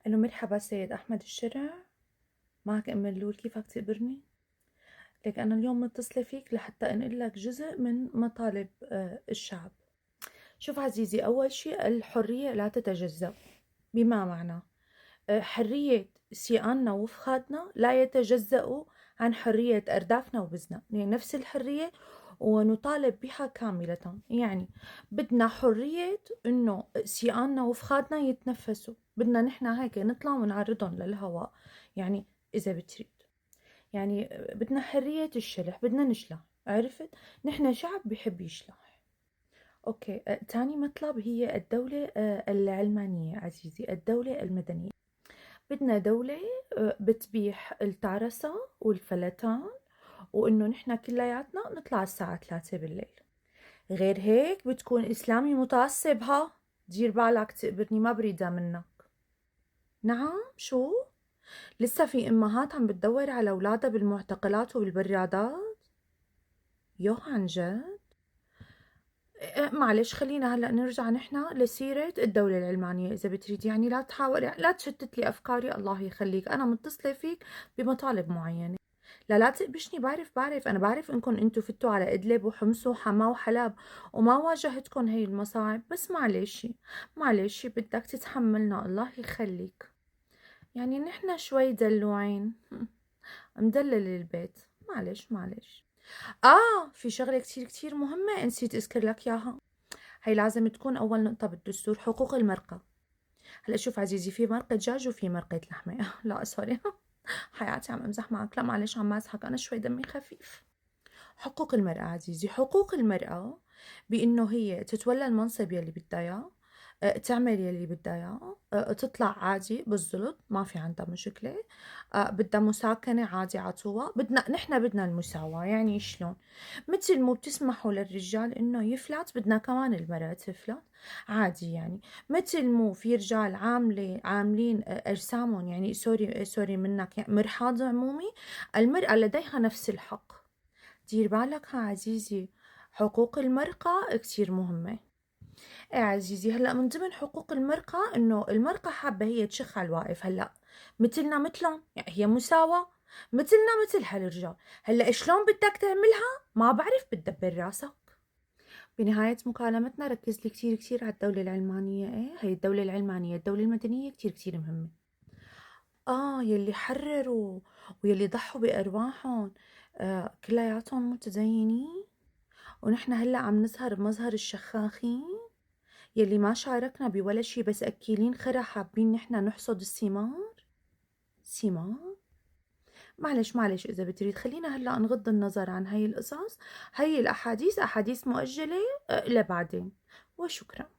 ألو مرحبا سيد أحمد الشرع، معك أم اللول، كيفك تقبرني؟ لك أنا اليوم متصلة فيك لحتى أنقل لك جزء من مطالب الشعب. شوف عزيزي، أول شيء الحرية لا تتجزأ، بما معنى حرية سيئاننا وفخاتنا لا يتجزأ عن حرية أردافنا وبزنا، يعني نفس الحرية ونطالب بها كاملة. يعني بدنا حرية إنه سيئاننا وفخاتنا يتنفسوا، بدنا نحنا هيك نطلع ونعرضهم للهواء، يعني إذا بتريد، يعني بدنا حرية الشلح، بدنا نشلح، عرفت؟ نحنا شعب بيحب يشلح. أوكي، تاني مطلب هي الدولة العلمانية عزيزي، الدولة المدنية. بدنا دولة بتبيح التعرسة والفلتان، وإنه نحنا كلياتنا نطلع الساعة 3 بالليل. غير هيك بتكون إسلامي متعصب. ها، دير بالك تقبرني، ما بريدها منك. نعم، شو؟ لسه في أمهات عم بتدور على أولادها بالمعتقلات وبالبرادات؟ يو عن جد؟ معلش، خلينا هلأ نرجع نحنا لسيرة الدولة العلمانية إذا بتريد. يعني لا تحاول، يعني لا تشتت لي أفكاري، الله يخليك. أنا متصلة فيك بمطالب معينة. لا تقبشني، بعرف أنا بعرف إنكم أنتوا فتوا على إدلب وحمص وحما وحلب وما واجهتكم هي المصاعب، بس معلش بدك تتحملنا، الله يخليك. يعني نحنا شوي دلوعين مدلل البيت، معلش. في شغلة كتير مهمة نسيت أذكر لك إياها. هي لازم تكون أول نقطة بالدستور، حقوق المرأة. هلا شوف عزيزي، في مرقة دجاج وفي مرقة لحمة لا سوري حياتي عم امزح معك، لا معلش عم اضحك، انا شوي دمي خفيف. حقوق المرأة عزيزي، حقوق المرأة بانه هي تتولى المنصب يلي بدها اياه، تعمل يلي بدها اياه، تطلع عادي بالزلط، ما في عندها مشكلة. بدها مساكنة عادي عطوها، نحن بدنا المساواة. يعني شلون؟ مثل مو بتسمحوا للرجال انه يفلت، بدنا كمان المرأة تفلت عادي. يعني مثل مو في رجال عاملين اجسامهم، يعني سوري منك، يعني مرحاض عمومي، المرأة لديها نفس الحق. دير بالك ها عزيزي، حقوق المرأة كتير مهمة. ايه عزيزي، هلا من ضمن حقوق المرأة انه المرأة حابة هي تشخ على الواقف. هلا مثلنا مثلهم، يعني هي مساواة مثلنا مثل هالرجال. هلا شلون بدك تعملها؟ ما بعرف، بتدبر راسك. بنهاية مكالمتنا ركز لي كتير على الدولة العلمانية. ايه هي الدولة العلمانية، الدولة المدنية كتير مهمة. يلي حرروا ويلي ضحوا بأرواحهم كلياتهم متدينين، ونحن هلأ عم نظهر بمظهر الشخاخين يلي ما شاركنا بولا شي، بس أكيلين خرا حابين نحن نحصد ثمار. معلش إذا بتريد خلينا هلأ نغض النظر عن هاي القصص، هاي الأحاديث أحاديث مؤجلة لبعدين. وشكرا.